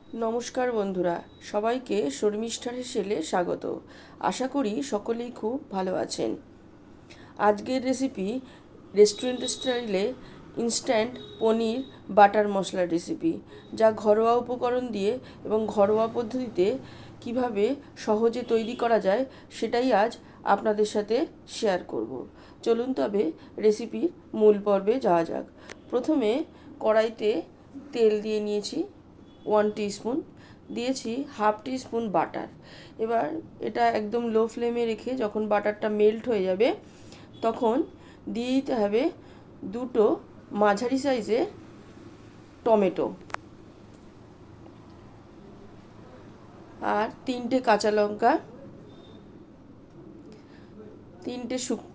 নমস্কার বন্ধুরা, সবাইকে শর্মিষ্ঠার হেসেলে স্বাগত। আশা করি সকলেই খুব ভালো আছেন। আজকের রেসিপি রেস্টুরেন্ট স্টাইলে ইনস্ট্যান্ট পনির বাটার মশলার রেসিপি, যা ঘরোয়া উপকরণ দিয়ে এবং ঘরোয়া পদ্ধতিতে কিভাবে সহজে তৈরি করা যায় সেটাই আজ আপনাদের সাথে শেয়ার করব। চলুন তবে রেসিপির মূল পর্বে যাওয়া যাক। প্রথমে কড়াইতে তেল দিয়ে নিয়েছি 1 টিস্পুন, দিয়েছি হাফ টিস্পুন বাটার। এবার এটা একদম লো ফ্লেমে রেখে যখন বাটারটা মেল্ট হয়ে যাবে তখন দিয়ে দিতে হবে দুটো মাঝারি সাইজের টমেটো আর 3টে কাঁচা লঙ্কা,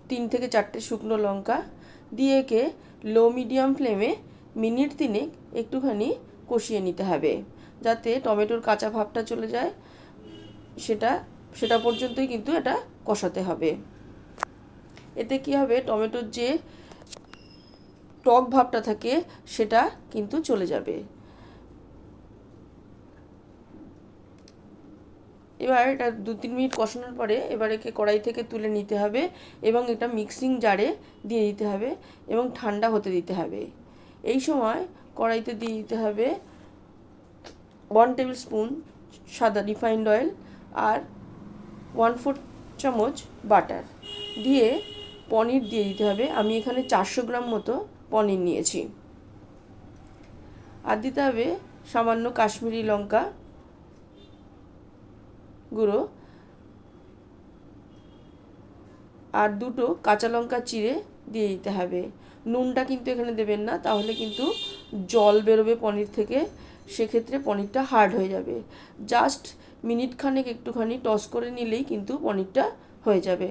3 থেকে 4টে শুকনো লঙ্কা দিয়ে একে লো মিডিয়াম ফ্লেমে মিনিট 3 একটুখানি কষিয়ে নিতে হবে, যাতে টমেটোর কাঁচা ভাবটা চলে যায়। সেটা পর্যন্তই কিন্তু এটা কষাতে হবে। এতে কি হবে, টমেটোর যে টক ভাবটা থাকে সেটা কিন্তু চলে যাবে। এবার এটা 2-3 মিনিট কষানোর পরে এবার একে কড়াই থেকে তুলে নিতে হবে এবং এটা মিক্সিং জারে দিয়ে দিতে হবে এবং ঠান্ডা হতে দিতে হবে। এই সময় কড়াইতে দিয়ে দিতে হবে 1 টেবিল স্পুন সাদা রিফাইন্ড অয়েল আর 1/4 চামচ বাটার দিয়ে পনির দিয়ে দিতে হবে। আমি এখানে 400 গ্রাম মতো পনির নিয়েছি। আর দিতে হবে সামান্য কাশ্মীরি লঙ্কা গুঁড়ো আর 2টো কাঁচা লঙ্কা চিড়ে দিয়ে দিতে হবে। নুনটা কিন্তু এখানে দেবেন না, তাহলে কিন্তু জল বেরোবে পনির থেকে, সেক্ষেত্রে পনিরটা হার্ড হয়ে যাবে। জাস্ট মিনিট খানেক একটুখানি টস করে নিলেই কিন্তু পনিরটা হয়ে যাবে।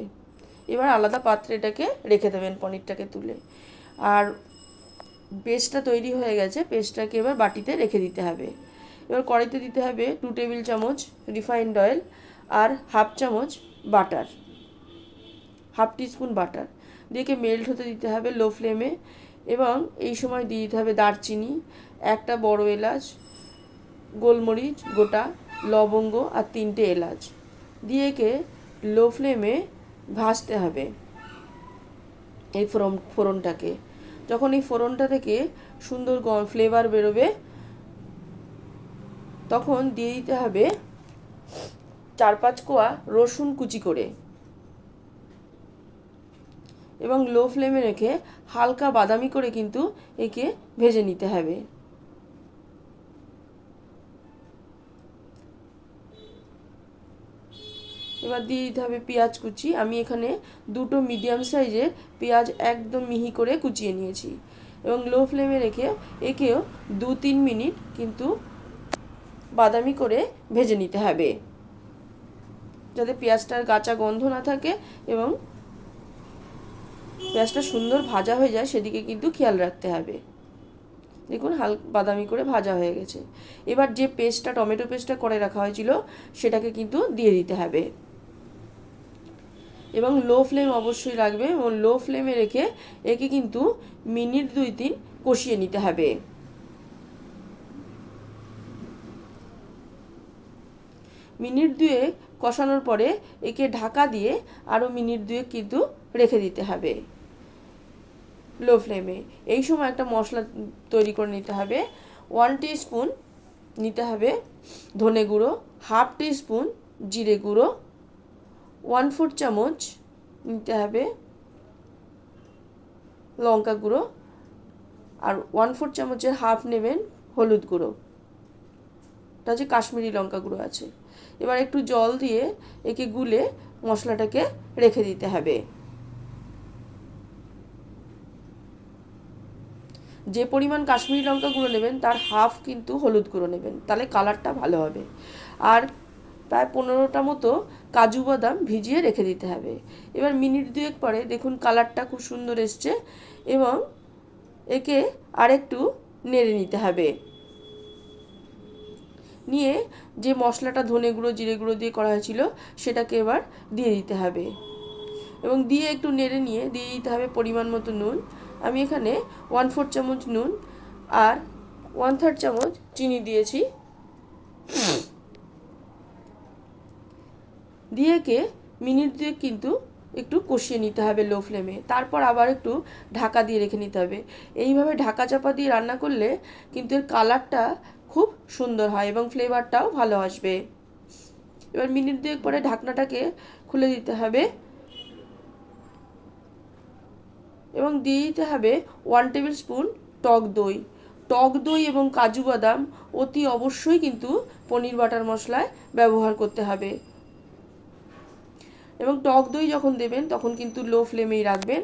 এবার আলাদা পাত্রে এটাকে রেখে দেবেন পনিরটাকে তুলে। আর পেস্টটা তৈরি হয়ে গেছে, পেস্টটাকে এবার বাটিতে রেখে দিতে হবে। এবার কড়াইতে দিতে হবে 2 টেবিল চামচ রিফাইন্ড অয়েল আর হাফ চামচ বাটার, হাফ টিস্পুন বাটার দিয়ে মেল্ট হতে দিতে হবে লো ফ্লেমে। এবং এই সময় দিয়ে দিতে হবে দারচিনি, একটা বড় এলাচ, গোলমরিচ গোটা, লবঙ্গ আর 3টে এলাচ দিয়ে লো ফ্লেমে ভাজতে হবে এই ফোড়নটাকে। যখন এই ফোড়নটা থেকে সুন্দর ফ্লেভার বেরোবে তখন দিয়ে দিতে হবে 4-5 কোয়া রসুন কুচি করে এবং লো ফ্লেমে রেখে হালকা বাদামি করে কিন্তু একে ভেজে নিতে হবে। এবার দিয়ে দিতে হবে পেঁয়াজ কুচি। আমি এখানে 2টো মিডিয়াম সাইজের পেঁয়াজ একদম মিহি করে কুচিয়ে নিয়েছি এবং লো ফ্লেমে রেখে একেও 2-3 মিনিট কিন্তু বাদামি করে ভেজে নিতে হবে, যাতে পেঁয়াজটার কাঁচা গন্ধ না থাকে এবং পেঁয়াজটা সুন্দর ভাজা হয়ে যায় সেদিকে কিন্তু খেয়াল রাখতে হবে। দেখুন বাদামি করে ভাজা হয়ে গেছে। এবার যে টমেটো পেস্টটা করে রাখা হয়েছিল সেটাকে কিন্তু দিয়ে দিতে হবে এবং লো ফ্লেম অবশ্যই রাখবে এবং লো ফ্লেমে রেখে একে কিন্তু মিনিট 2-3 কষিয়ে নিতে হবে। মিনিট 2 কষানোর পরে একে ঢাকা দিয়ে আরও মিনিট 2 কিন্তু রেখে দিতে হবে লো ফ্লেমে। এই সময় একটা মশলা তৈরি করে নিতে হবে। 1 টিস্পুন নিতে হবে ধনে গুঁড়ো, হাফ টিস্পুন জিরে গুঁড়ো, 1/4 চামচ নিতে হবে লঙ্কা গুঁড়ো আর 1/4 চামচের হাফ নেবেন হলুদ গুঁড়ো, এটা হচ্ছে কাশ্মীরি লঙ্কা গুঁড়ো আছে। এবার একটু জল দিয়ে একে গুলে মশলাটাকে রেখে দিতে হবে। যে পরিমাণ কাশ্মীরি লঙ্কা গুঁড়ো নেবেন তার হাফ কিন্তু হলুদ গুঁড়ো নেবেন, তাহলে কালারটা ভালো হবে। আর প্রায় 15টা মতো কাজু বাদাম ভিজিয়ে রেখে দিতে হবে। এবার মিনিট 2 পরে দেখুন কালারটা খুব সুন্দর এসছে এবং একে আরেকটু নেড়ে নিতে হবে। নিয়ে যে মশলাটা ধনে গুঁড়ো জিরে গুঁড়ো দিয়ে করা হয়েছিল সেটাকে এবার দিয়ে দিতে হবে এবং দিয়ে একটু নেড়ে নিয়ে দিয়ে দিতে হবে পরিমাণ মতো নুন। আমি এখানে 1/4 চামচ নুন আর 1/3 চামচ চিনি দিয়েছি দিয়ে একে মিনিট দুয়েক কিন্তু একটু কষিয়ে নিতে হবে লো ফ্লেমে। তারপর আবার একটু ঢাকা দিয়ে রেখে নিতে হবে। এইভাবে ঢাকা চাপা দিয়ে রান্না করলে কিন্তু এর কালারটা খুব সুন্দর হয় এবং ফ্লেভারটাও ভালো আসবে। এবার মিনিট দুয়েক পরে ঢাকনাটাকে খুলে দিতে হবে এবং দিয়ে দিতে হবে 1 টেবিল স্পুন টক দই। টক দই এবং কাজু বাদাম অতি অবশ্যই কিন্তু পনির বাটার মশলায় ব্যবহার করতে হবে। এবং টক দই যখন দেবেন তখন কিন্তু লো ফ্লেমেই রাখবেন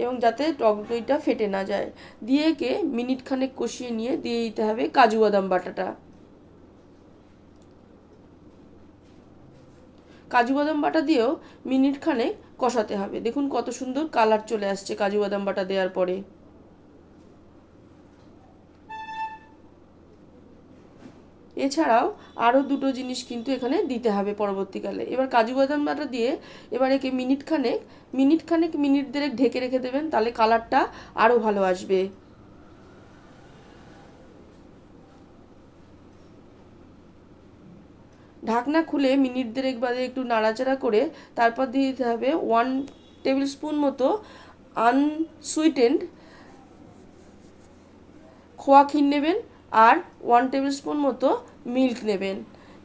এবং যাতে টক দইটা ফেটে না যায়। দিয়ে একে মিনিট খানেক কষিয়ে নিয়ে দিয়ে দিতে হবে কাজু বাদাম বাটাটা। কাজু বাদাম বাটা দিয়েও মিনিট খানেক কষাতে হবে। দেখুন কত সুন্দর কালার চলে আসছে কাজু বাদাম বাটা দেওয়ার পরে। এছাড়াও আরও দুটো জিনিস কিন্তু এখানে দিতে হবে পরবর্তীকালে। এবার কাজু বাদাম বাটা দিয়ে এবার একে মিনিট দেড়েক ঢেকে রেখে দেবেন, তাহলে কালারটা আরও ভালো আসবে। ঢাকনা খুলে মিনিট দেড়েক বাদে একটু নাড়াচাড়া করে তারপর দিয়ে দিতে হবে 1 টেবিল স্পুন মতো আনসুইটেন্ড খোয়া ক্ষীর নেবেন আর 1 টেবিল স্পুন মতো মিল্ক নেবেন,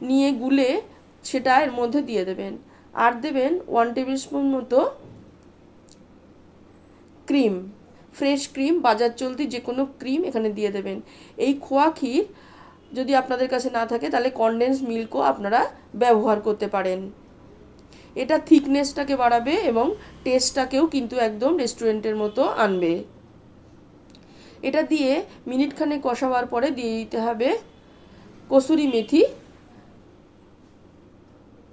নিয়ে গুলে সেটা এর মধ্যে দিয়ে দেবেন। আর দেবেন 1 টেবিল স্পুন মতো ক্রিম, ফ্রেশ ক্রিম, বাজার চলতি যে কোনো ক্রিম এখানে দিয়ে দেবেন। এই খোয়া ক্ষীর যদি আপনাদের কাছে না থাকে তাহলে কনডেন্স মিল্কও আপনারা ব্যবহার করতে পারেন। এটা থিকনেসটাকে বাড়াবে এবং টেস্টটাকেও কিন্তু একদম রেস্টুরেন্টের মতো আনবে। এটা দিয়ে মিনিট খানেক কষাবার পরে দিয়ে দিতে হবে কসুরি মেথি।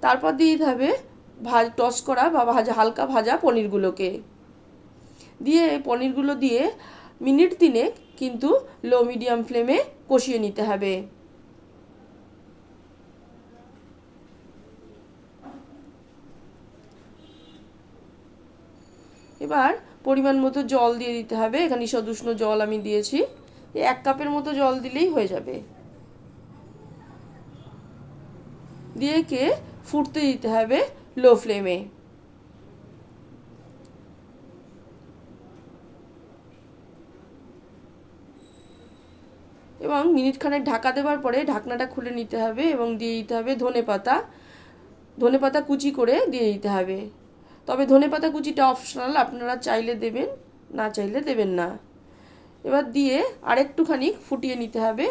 তারপর দিয়ে দিতে হবে টস করা বা হালকা ভাজা পনিরগুলোকে। দিয়ে পনিরগুলো দিয়ে মিনিট তিনেক কিন্তু লো মিডিয়াম ফ্লেমে কষিয়ে নিতে হবে। এবার পরিমাণ মতো জল দিয়ে দিতে হবে। এখানে ঈষদুষ্ণ জল আমি দিয়েছি, 1 কাপের মতো জল দিলেই হয়ে যাবে। দিয়ে কে ফুটতে দিতে হবে লো ফ্লেমে। এবং মিনিট খানেক ঢাকা দেওয়ার পরে ঢাকনাটা খুলে নিতে হবে এবং দিয়ে দিতে হবে ধনে পাতা কুচি করে দিয়ে দিতে হবে। তবে ধনে পাতা কুচিটা অপশনাল, আপনারা চাইলে দেবেন, না চাইলে দেবেন না। এবার দিয়ে আরেকটুখানি ফুটিয়ে নিতে হবে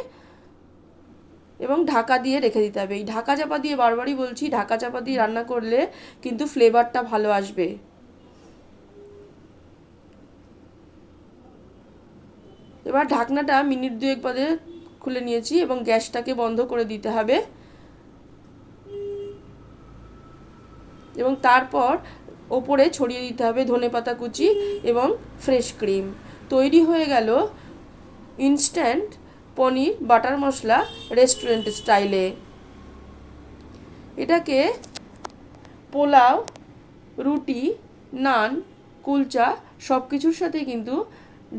এবং ঢাকা দিয়ে রেখে দিতে হবে। এই ঢাকা চাপা দিয়ে, বারবারই বলছি, ঢাকা চাপা দিয়ে রান্না করলে কিন্তু ফ্লেভারটা ভালো আসবে। এবার ঢাকনাটা মিনিট দুয়েক বাদে খুলে নিয়েছি এবং গ্যাসটাকে বন্ধ করে দিতে হবে এবং তারপর ওপরে ছড়িয়ে দিতে হবে ধনেপাতা কুচি এবং ফ্রেশ ক্রিম। তৈরি হয়ে গেল ইনস্ট্যান্ট পনির বাটার মশলা রেস্টুরেন্ট স্টাইলে। এটাকে পোলাও, রুটি, নান, কুলচা সব কিছুর সাথে কিন্তু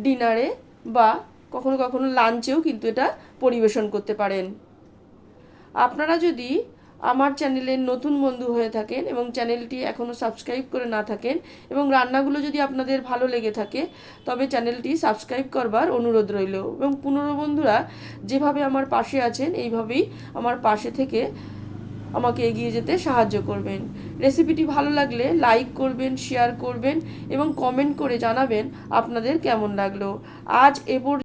ডিনারে বা কখনো কখনো লাঞ্চেও কিন্তু এটা পরিবেশন করতে পারেন। আপনারা যদি আমার চ্যানেলের নতুন বন্ধু হয়ে থাকেন এবং চ্যানেলটি এখনও সাবস্ক্রাইব করে না থাকেন এবং রান্নাগুলো যদি আপনাদের ভালো লেগে থাকে তবে চ্যানেলটি সাবস্ক্রাইব করবার অনুরোধ রইল। এবং পুনরায় বন্ধুরা যেভাবে আমার পাশে আছেন এইভাবেই আমার পাশে থেকে আমাকে এগিয়ে যেতে সাহায্য করবেন। রেসিপিটি ভালো লাগলে লাইক করবেন, শেয়ার করবেন এবং কমেন্ট করে জানাবেন আপনাদের কেমন লাগলো। আজ